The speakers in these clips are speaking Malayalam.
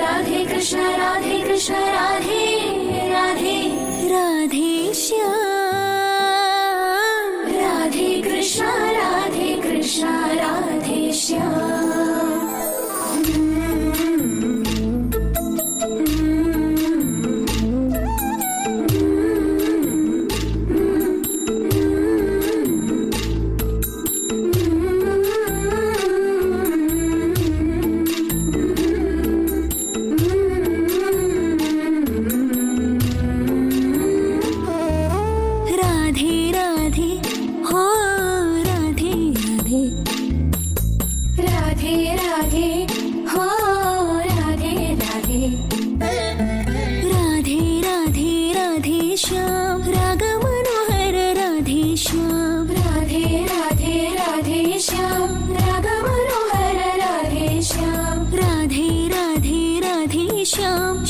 राधे कृष्ण राधे कृष्ण राधे राधे राधे श्याम राधे कृष्ण राधे कृष्ण राधे श्याम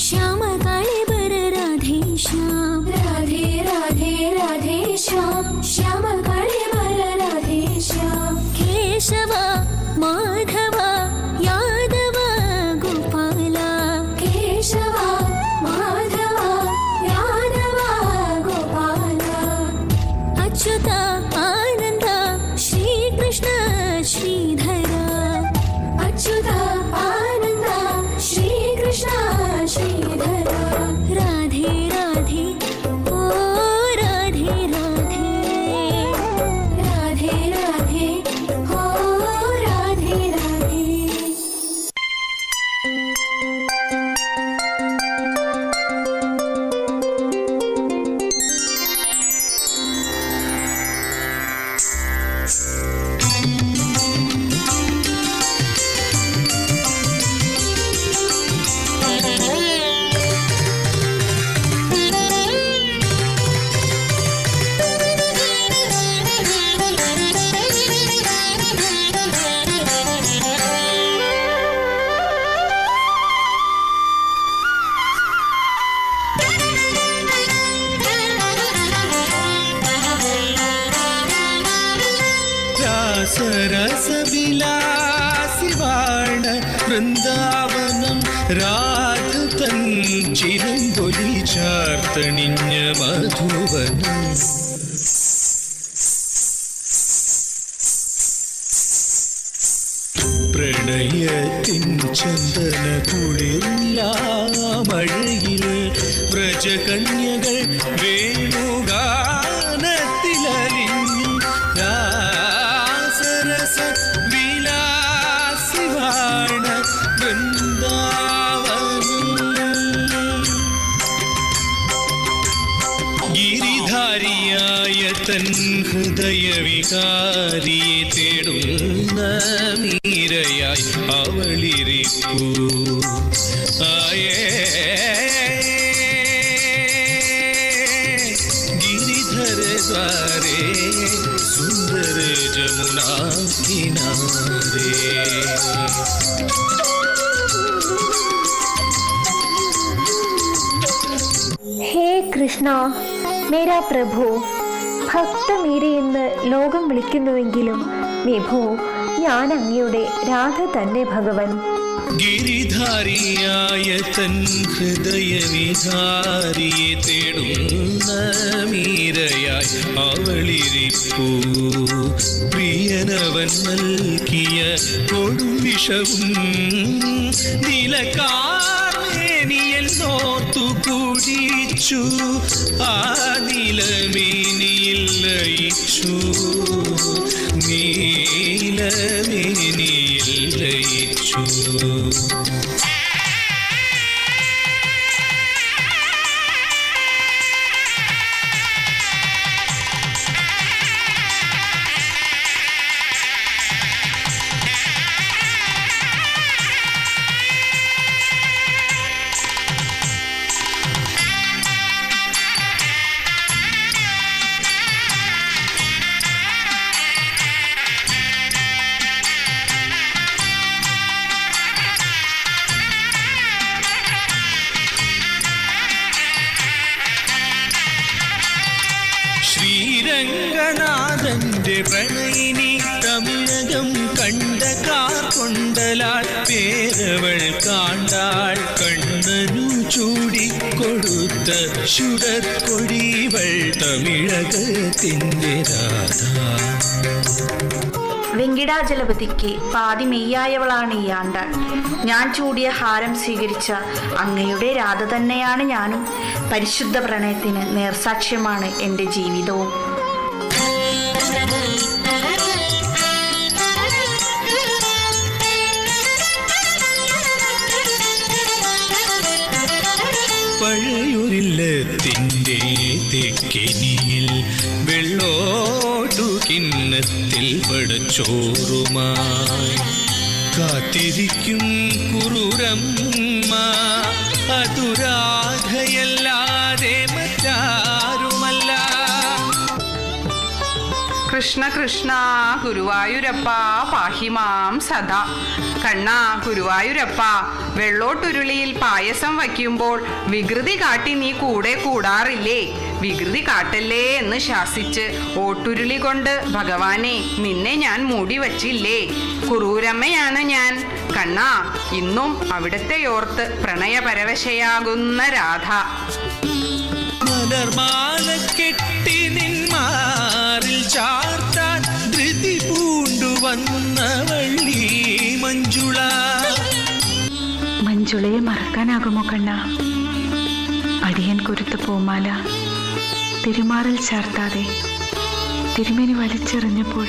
श्याम काले बर राधे श्याम राधे राधे राधे श्याम श्याम काले बर राधे श्याम केशवा माधवा यादव गोपाला केशवा माधवा यादव गोपाला अच्युता आनंद श्री कृष्ण श्रीधरा अच्युता आनंद श्री कृष्ण श्रीधरा राधे राधे ओ राधे राधे राधे राधे ओ राधे राधे രസവിലാസിവാണ വൃന്ദാവനം രാധതൻ ചിരങ്കൊലി ചാർത്തണിഞ്ഞ മധുവനം പ്രണയത്തിൻ ചന്ദന കുളിർലാമഴയിൽ വ്രജകന്യകൾ വേണുഗാനത്തിലലിഞ്ഞു രാസരസ വിലാസിവാണ വൃന്ദാവനം ഗിരിധാരിയായ തൻ ഹൃദയവികാരിയെ തേടുന്ന മീരയായി അവളിരിക്കൂ ആയേ गिरिधर द्वारे सुंदर जमुना किनारे हे कृष्ण मेरा प्रभु ഭക്ത മീരയെന്ന് ലോകം വിളിക്കുന്നുവെങ്കിലും വിഭോ ഞാൻ അങ്ങയുടെ രാധ തന്നെ ഭഗവൻ. ഗിരിധാരിയായ തൻ ഹൃദയവിഹാരിയെ തേടുന്ന മീരയായി അവളിരിപ്പൂ പ്രിയനവൻ നൽകിയ കൊടുംവിഷവും നിലക്കാർമേനിയൽ നോർത്തു കുടിച്ചു ആ നിലമേനിയിൽ ലയിച്ചു നീലമേനിയിൽ ലയിച്ചു. ശ്രീരംഗനാഥന്റെ പ്രണയിനി തമിഴകം കണ്ട കാർ കൊണ്ടലാൾ പേരവൾ കാണ്ടാൾ ചൂടിക്കൊടുത്ത ശുടക്കൊടിവൾ തമിഴകത്തിൻ്റെ രാധ. വെങ്കിടാചലപതിക്ക് പാതി മെയ്യായവളാണ് ഈ ആണ്ടാൾ. ഞാൻ ചൂടിയ ഹാരം സ്വീകരിച്ച അങ്ങയുടെ രാധ തന്നെയാണ് ഞാനും. പരിശുദ്ധ പ്രണയത്തിന് നേർസാക്ഷ്യമാണ് എൻ്റെ ജീവിതവും. പഴയൊരില്ലത്തിൻ്റെ തെക്കിനിയിൽ വെള്ളോട്ടു കിണ്ണത്തിൽ പടച്ചോറുമായി കാത്തിരിക്കും കുറൂരമ്മ. അതു രാധയല്ലാതെ മറ്റാരുമല്ല. കൃഷ്ണ കൃഷ്ണ ഗുരുവായൂരപ്പ പാഹിമാം സദാ. കണ്ണ ഗുരുവായൂരപ്പ, വെള്ളോട്ടുരുളിയിൽ പായസം വയ്ക്കുമ്പോൾ വികൃതി കാട്ടി നീ കൂടെ കൂടാറില്ലേ? വികൃതി കാട്ടല്ലേ എന്ന് ശാസിച്ച് ഓട്ടുരുളി കൊണ്ട് ഭഗവാനെ നിന്നെ ഞാൻ മൂടി വച്ചില്ലേ? കുറൂരമ്മയാണ് ഞാൻ. കണ്ണ, ഇന്നും അവിടത്തെ ഓർത്ത് പ്രണയപരവശയാകുന്ന രാധ. മലർമാല കെട്ടി നിന്മാറിൽ ചാർത്താൻ ധൃതി പൂണ്ടുവന്ന വള്ളി മഞ്ജുള. മഞ്ജുളയെ മറക്കാനാകുമോ കണ്ണ? അടിയൻ കുരുത്ത പൂമാല തിരുമാറിൽ ചാർത്താതെ തിരുമേനി വലിച്ചെറിഞ്ഞപ്പോൾ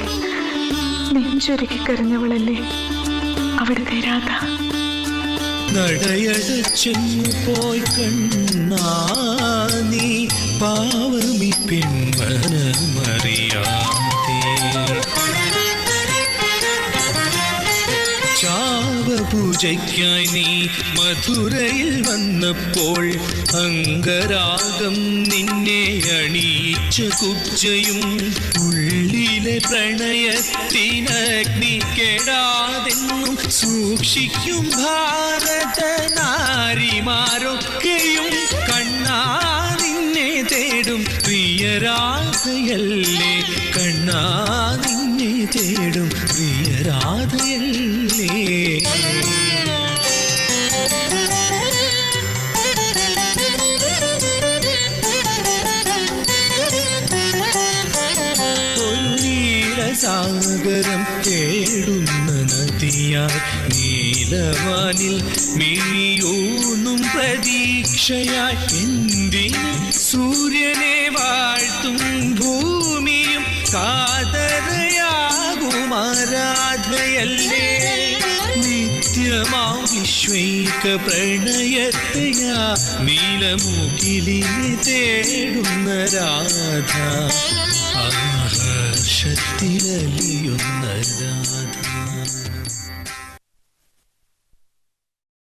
നെഞ്ചൊരുക്കി കരഞ്ഞവളല്ലേ അവിടുത്തെ രാധ. നടയടച്ചെന്നു പോയി കണ്ണാ നീ പാവമി പെൺമനമറിയാതെ. ചാവപൂജയ്ക്കായി നീ മധുരയിൽ വന്നപ്പോൾ അംഗരാഗം നിന്നെ അണിയിച്ച കുബ്ജയും ഉള്ളിലെ പ്രണയത്തിനഗ്നി കെടാതെന്നും സൂക്ഷിക്കും ഭാരത നാരിമാരൊക്കെയും. കണ്ണാ നിന്നെ തേടും പ്രിയരാധയല്ലേ, കണ്ണാ നിന്നെ തേടും പ്രിയരാധയല്ലേ. സാഗരം തേടുന്ന നദിയായി നീലവാനിൽ മിഴിയൂന്നും പ്രതീക്ഷയായി എന്തിന് സൂര്യനെ വാഴ്ത്തും ഭൂമിയും കാതരയാകുമാരാധയല്ലേ. നിത്യമാം വിശ്വൈക പ്രണയത്തെയാ നീലമുകിലിനെ തേടുന്ന രാധ. ആഹർഷത്തിലലിയുന്ന രാധ.